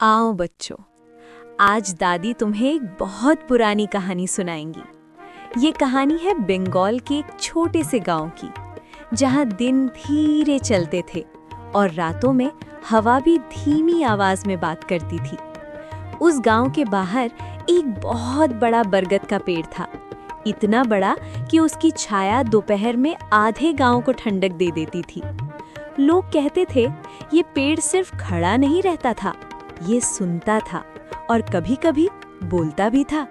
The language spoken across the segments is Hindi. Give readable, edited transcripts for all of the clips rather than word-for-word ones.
आओ बच्चों, आज दादी तुम्हें एक बहुत पुरानी कहानी सुनाएंगी। ये कहानी है बंगाल के एक छोटे से गांव की, जहां दिन धीरे चलते थे और रातों में हवा भी धीमी आवाज में बात करती थी। उस गांव के बाहर एक बहुत बड़ा बरगद का पेड़ था, इतना बड़ा कि उसकी छाया दोपहर में आधे गांव को ठंडक दे देती थी। लोग कहते थे ये पेड़ सिर्फ खड़ा नहीं रहता था, ये सुनता था और कभी-कभी बोलता भी था।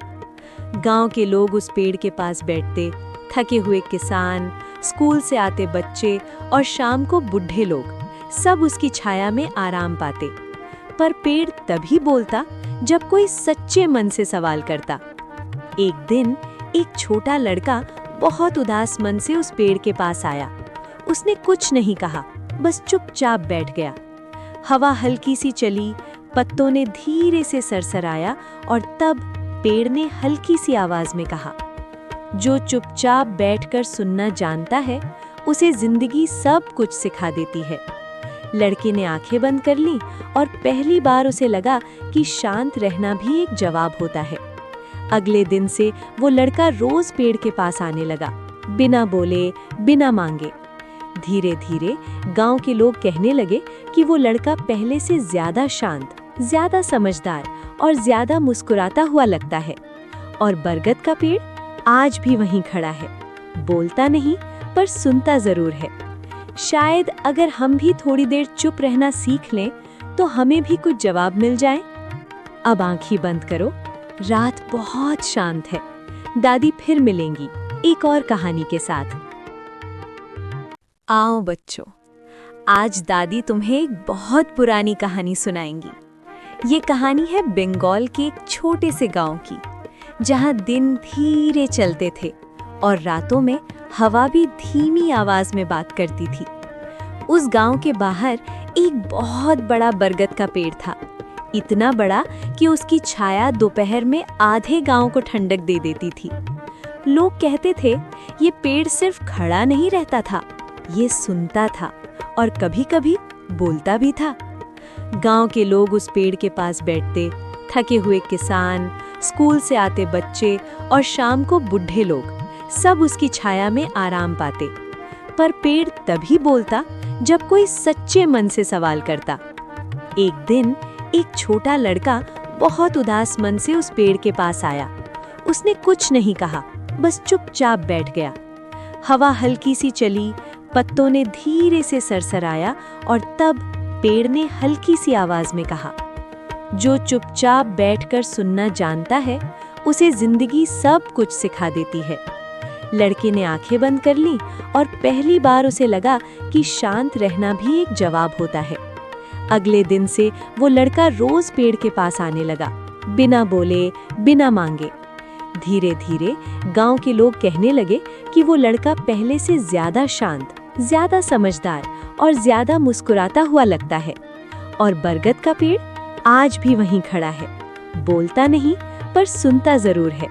गांव के लोग उस पेड़ के पास बैठते, थके हुए किसान, स्कूल से आते बच्चे और शाम को बूढ़े लोग सब उसकी छाया में आराम पाते। पर पेड़ तभी बोलता जब कोई सच्चे मन से सवाल करता। एक दिन एक छोटा लड़का बहुत उदास मन से उस पेड़ के पास आया। उसने कुछ नहीं कहा, बस चुपचाप बैठ गया। हवा हल्की सी चली, पत्तों ने धीरे से सरसराया और तब पेड़ ने हल्की सी आवाज में कहा, जो चुपचाप बैठकर सुनना जानता है, उसे जिंदगी सब कुछ सिखा देती है। लड़के ने आंखें बंद कर ली और पहली बार उसे लगा कि शांत रहना भी एक जवाब होता है। अगले दिन से वो लड़का रोज पेड़ के पास आने लगा, बिना बोले, बिना मांगे। धीरे धीरे गांव के लोग कहने लगे कि वो लड़का पहले से ज्यादा शांत, ज्यादा समझदार और ज्यादा मुस्कुराता हुआ लगता है। और बरगद का पेड़ आज भी वहीं खड़ा है, बोलता नहीं पर सुनता जरूर है। शायद अगर हम भी थोड़ी देर चुप रहना सीख लें तो हमें भी कुछ जवाब मिल जाए। अब आंखें बंद करो, रात बहुत शांत है। दादी फिर मिलेंगी एक और कहानी के साथ। आओ बच्चों, आज दादी तुम्हें एक बहुत पुरानी कहानी सुनाएंगी। ये कहानी है बंगाल के एक छोटे से गांव की, जहां दिन धीरे चलते थे और रातों में हवा भी धीमी आवाज में बात करती थी। उस गांव के बाहर एक बहुत बड़ा बरगद का पेड़ था, इतना बड़ा कि उसकी छाया दोपहर में आधे गांव को ठंडक दे देती थी। लोग कहते थे ये पेड़ सिर्फ खड़ा नहीं रहता था, ये सुनता था और कभी-कभी बोलता भी था। गांव के लोग उस पेड़ के पास बैठते, थके हुए किसान, स्कूल से आते बच्चे और शाम को बूढ़े लोग सब उसकी छाया में आराम पाते। पर पेड़ तभी बोलता जब कोई सच्चे मन से सवाल करता। एक दिन एक छोटा लड़का बहुत उदास मन से उस पेड़ के पास आया। उसने कुछ नहीं कहा, बस चुपचाप बैठ गया। हवा हल्की सी चली, पत्तों ने धीरे से सरसराया और तब पेड़ ने हल्की सी आवाज में कहा, जो चुपचाप बैठकर सुनना जानता है, उसे जिंदगी सब कुछ सिखा देती है। लड़के ने आंखें बंद कर ली और पहली बार उसे लगा कि शांत रहना भी एक जवाब होता है। अगले दिन से वो लड़का रोज पेड़ के पास आने लगा, बिना बोले, बिना मांगे। धीरे धीरे गांव के लोग कहने लगे कि वो लड़का पहले से ज्यादा शांत, ज्यादा समझदार और ज्यादा मुस्कुराता हुआ लगता है। और बरगद का पेड़ आज भी वहीं खड़ा है, बोलता नहीं पर सुनता जरूर है।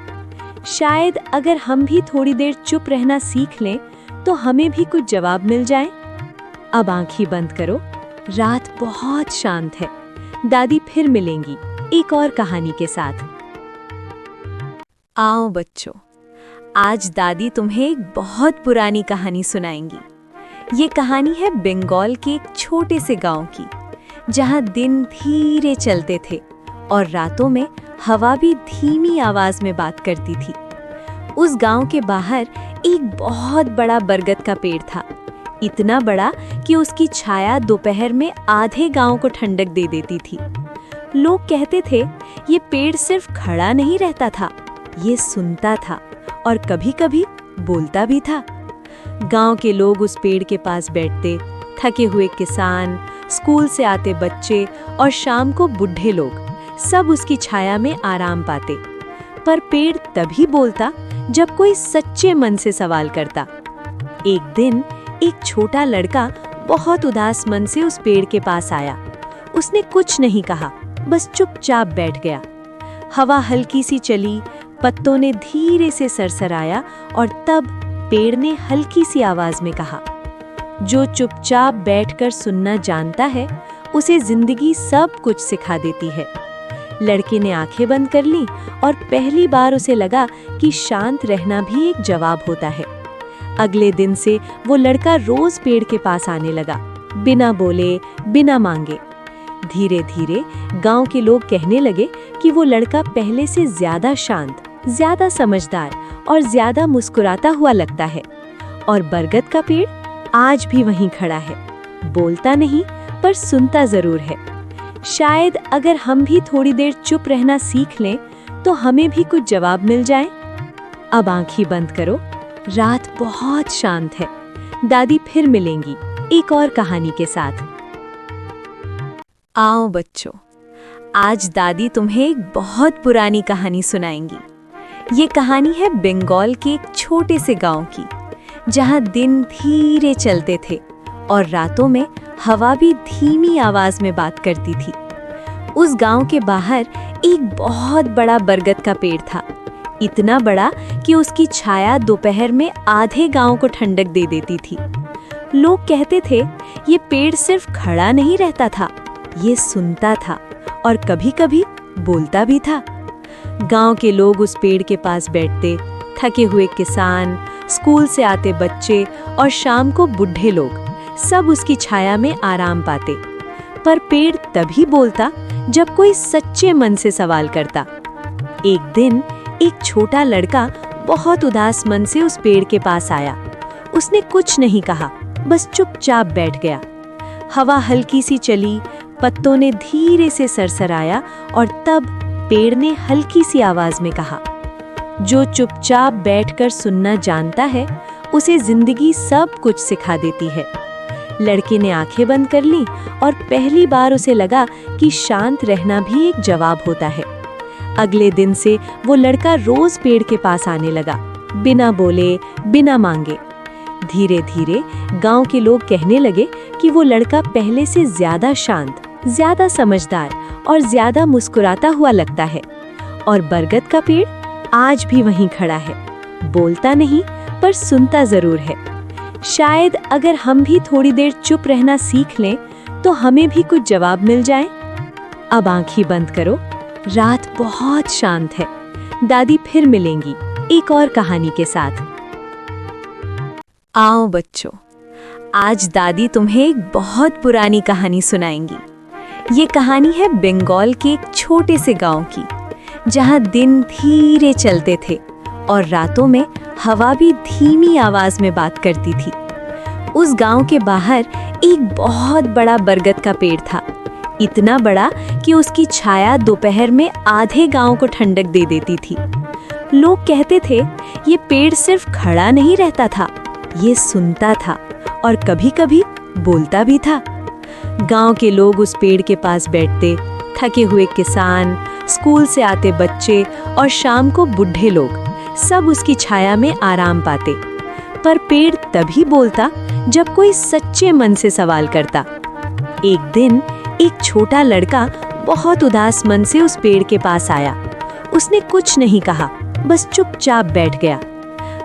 शायद अगर हम भी थोड़ी देर चुप रहना सीख लें तो हमें भी कुछ जवाब मिल जाए। अब आंखें बंद करो, रात बहुत शांत है। दादी फिर मिलेंगी एक और कहानी के साथ। आओ बच्चों, आज दादी तुम्हें एक बहुत पुरानी कहानी सुनाएंगी। ये कहानी है बंगाल के एक छोटे से गांव की, जहां दिन धीरे चलते थे और रातों में हवा भी धीमी आवाज में बात करती थी। उस गांव के बाहर एक बहुत बड़ा बरगद का पेड़ था, इतना बड़ा कि उसकी छाया दोपहर में आधे गांव को ठंडक दे देती थी। लोग कहते थे ये पेड़ सिर्फ खड़ा नहीं रहता था, ये सुनता था और कभी-कभी बोलता भी था। गांव के लोग उस पेड़ के पास बैठते, थके हुए किसान, स्कूल से आते बच्चे और शाम को बूढ़े लोग सब उसकी छाया में आराम पाते। पर पेड़ तभी बोलता जब कोई सच्चे मन से सवाल करता। एक दिन एक छोटा लड़का बहुत उदास मन से उस पेड़ के पास आया। उसने कुछ नहीं कहा, बस चुपचाप बैठ गया। हवा हल्की सी चली, पत्तों ने धीरे से सरसराया और तब पेड़ ने हल्की सी आवाज में कहा, जो चुपचाप बैठकर सुनना जानता है, उसे जिंदगी सब कुछ सिखा देती है। लड़के ने आंखें बंद कर ली और पहली बार उसे लगा कि शांत रहना भी एक जवाब होता है। अगले दिन से वो लड़का रोज पेड़ के पास आने लगा, बिना बोले, बिना मांगे। धीरे धीरे गांव के लोग कहने लगे कि वो लड़का पहले से ज्यादा शांत, ज्यादा समझदार और ज्यादा मुस्कुराता हुआ लगता है। और बरगद का पेड़ आज भी वहीं खड़ा है, बोलता नहीं पर सुनता जरूर है। शायद अगर हम भी थोड़ी देर चुप रहना सीख लें तो हमें भी कुछ जवाब मिल जाए। अब आंखें बंद करो, रात बहुत शांत है। दादी फिर मिलेंगी एक और कहानी के साथ। आओ बच्चों, आज दादी तुम्हें एक बहुत पुरानी कहानी सुनाएंगी। ये कहानी है बंगाल के एक छोटे से गांव की, जहां दिन धीरे चलते थे और रातों में हवा भी धीमी आवाज में बात करती थी। उस गांव के बाहर एक बहुत बड़ा बरगद का पेड़ था, इतना बड़ा कि उसकी छाया दोपहर में आधे गांव को ठंडक दे देती थी। लोग कहते थे ये पेड़ सिर्फ खड़ा नहीं रहता था, ये सुनता था और कभी-कभी बोलता भी था। गांव के लोग उस पेड़ के पास बैठते, थके हुए किसान, स्कूल से आते बच्चे और शाम को बूढ़े लोग सब उसकी छाया में आराम पाते। पर पेड़ तभी बोलता जब कोई सच्चे मन से सवाल करता। एक दिन एक छोटा लड़का बहुत उदास मन से उस पेड़ के पास आया। उसने कुछ नहीं कहा, बस चुपचाप बैठ गया। हवा हल्की सी चली, पत्तों ने धीरे से सरसराया और तब पेड़ ने हल्की सी आवाज में कहा, जो चुपचाप बैठकर सुनना जानता है उसे जिंदगी सब कुछ सिखा देती है। लड़के ने आंखें बंद कर ली और पहली बार उसे लगा कि शांत रहना भी एक जवाब होता है। अगले दिन से वो लड़का रोज पेड़ के पास आने लगा, बिना बोले, बिना मांगे। धीरे धीरे गांव के लोग कहने लगे कि वो लड़का पहले से ज्यादा शांत, ज्यादा समझदार और ज्यादा मुस्कुराता हुआ लगता है। और बरगद का पेड़ आज भी वहीं खड़ा है, बोलता नहीं पर सुनता जरूर है। शायद अगर हम भी थोड़ी देर चुप रहना सीख लें तो हमें भी कुछ जवाब मिल जाए। अब आंखें बंद करो, रात बहुत शांत है। दादी फिर मिलेंगी एक और कहानी के साथ। आओ बच्चों, आज दादी तुम्हें एक बहुत पुरानी कहानी सुनाएंगी। ये कहानी है बंगाल के एक छोटे से गांव की, जहां दिन धीरे चलते थे और रातों में हवा भी धीमी आवाज में बात करती थी। उस गांव के बाहर एक बहुत बड़ा बरगद का पेड़ था, इतना बड़ा कि उसकी छाया दोपहर में आधे गांव को ठंडक दे देती थी। लोग कहते थे ये पेड़ सिर्फ खड़ा नहीं रहता था, ये सुनता था और कभी-कभी बोलता भी था। गांव के लोग उस पेड़ के पास बैठते, थके हुए किसान, स्कूल से आते बच्चे और शाम को बूढ़े लोग सब उसकी छाया में आराम पाते। पर पेड़ तभी बोलता जब कोई सच्चे मन से सवाल करता। एक दिन एक छोटा लड़का बहुत उदास मन से उस पेड़ के पास आया। उसने कुछ नहीं कहा, बस चुपचाप बैठ गया।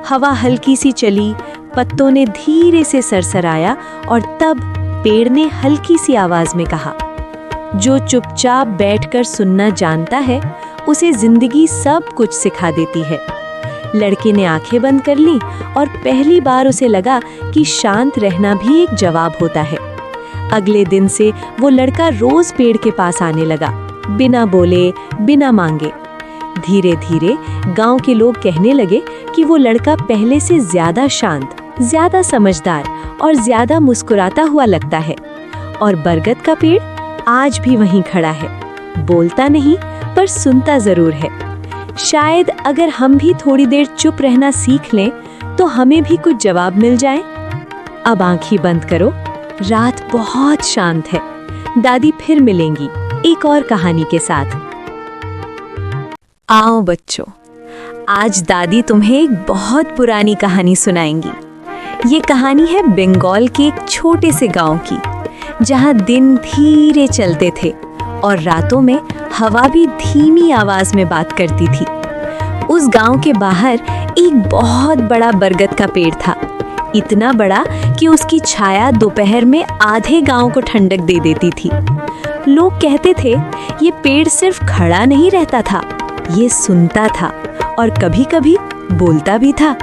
हवा हल्की सी चली, पत्तों ने धीरे से सरसराया और तब पेड़ ने हल्की सी आवाज में कहा, जो चुपचाप बैठकर सुनना जानता है उसे जिंदगी सब कुछ सिखा देती है। लड़के ने आंखें बंद कर ली और पहली बार उसे लगा कि शांत रहना भी एक जवाब होता है। अगले दिन से वो लड़का रोज पेड़ के पास आने लगा, बिना बोले, बिना मांगे। धीरे धीरे गांव के लोग कहने लगे कि वो लड़का पहले से ज्यादा शांत, ज्यादा समझदार और ज्यादा मुस्कुराता हुआ लगता है। और बरगद का पेड़ आज भी वहीं खड़ा है, बोलता नहीं पर सुनता जरूर है। शायद अगर हम भी थोड़ी देर चुप रहना सीख लें तो हमें भी कुछ जवाब मिल जाए। अब आंखें बंद करो, रात बहुत शांत है। दादी फिर मिलेंगी एक और कहानी के साथ। आओ बच्चों, आज दादी तुम्हें एक बहुत पुरानी कहानी सुनाएंगी। ये कहानी है बंगाल के एक छोटे से गांव की, जहां दिन धीरे चलते थे और रातों में हवा भी धीमी आवाज में बात करती थी। उस गांव के बाहर एक बहुत बड़ा बरगद का पेड़ था, इतना बड़ा कि उसकी छाया दोपहर में आधे गांव को ठंडक दे देती थी। लोग कहते थे ये पेड़ सिर्फ खड़ा नहीं रहता था, ये सुनता था और कभी-कभी बोलता भी था।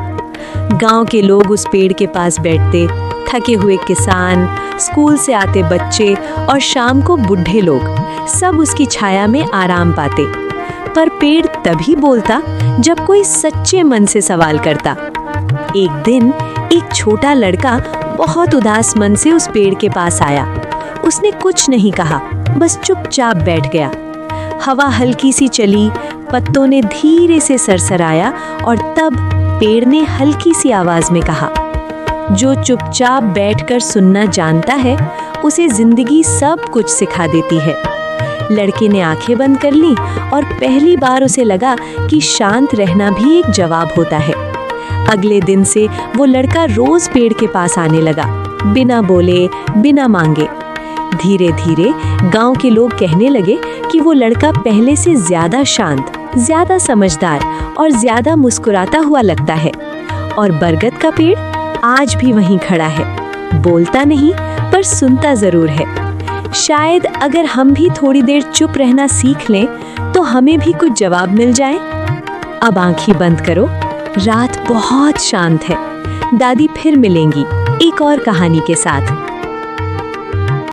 गांव के लोग उस पेड़ के पास बैठते, थके हुए किसान, स्कूल से आते बच्चे और शाम को बूढ़े लोग सब उसकी छाया में आराम पाते। पर पेड़ तभी बोलता जब कोई सच्चे मन से सवाल करता। एक दिन एक छोटा लड़का बहुत उदास मन से उस पेड़ के पास आया। उसने कुछ नहीं कहा, बस चुपचाप बैठ गया। हवा हल्की सी चली, पत्तों ने धीरे से सरसराया और तब पेड़ ने हल्की सी आवाज में कहा, जो चुपचाप बैठकर सुनना जानता है उसे जिंदगी सब कुछ सिखा देती है। लड़के ने आंखें बंद कर ली और पहली बार उसे लगा कि शांत रहना भी एक जवाब होता है। अगले दिन से वो लड़का रोज पेड़ के पास आने लगा, बिना बोले, बिना मांगे। धीरे धीरे गांव के लोग कहने लगे कि वो लड़का पहले से ज्यादा शांत, ज्यादा समझदार और ज्यादा मुस्कुराता हुआ लगता है। और बरगद का पेड़ आज भी वहीं खड़ा है, बोलता नहीं पर सुनता जरूर है। शायद अगर हम भी थोड़ी देर चुप रहना सीख लें तो हमें भी कुछ जवाब मिल जाए। अब आंखें बंद करो, रात बहुत शांत है। दादी फिर मिलेंगी एक और कहानी के साथ।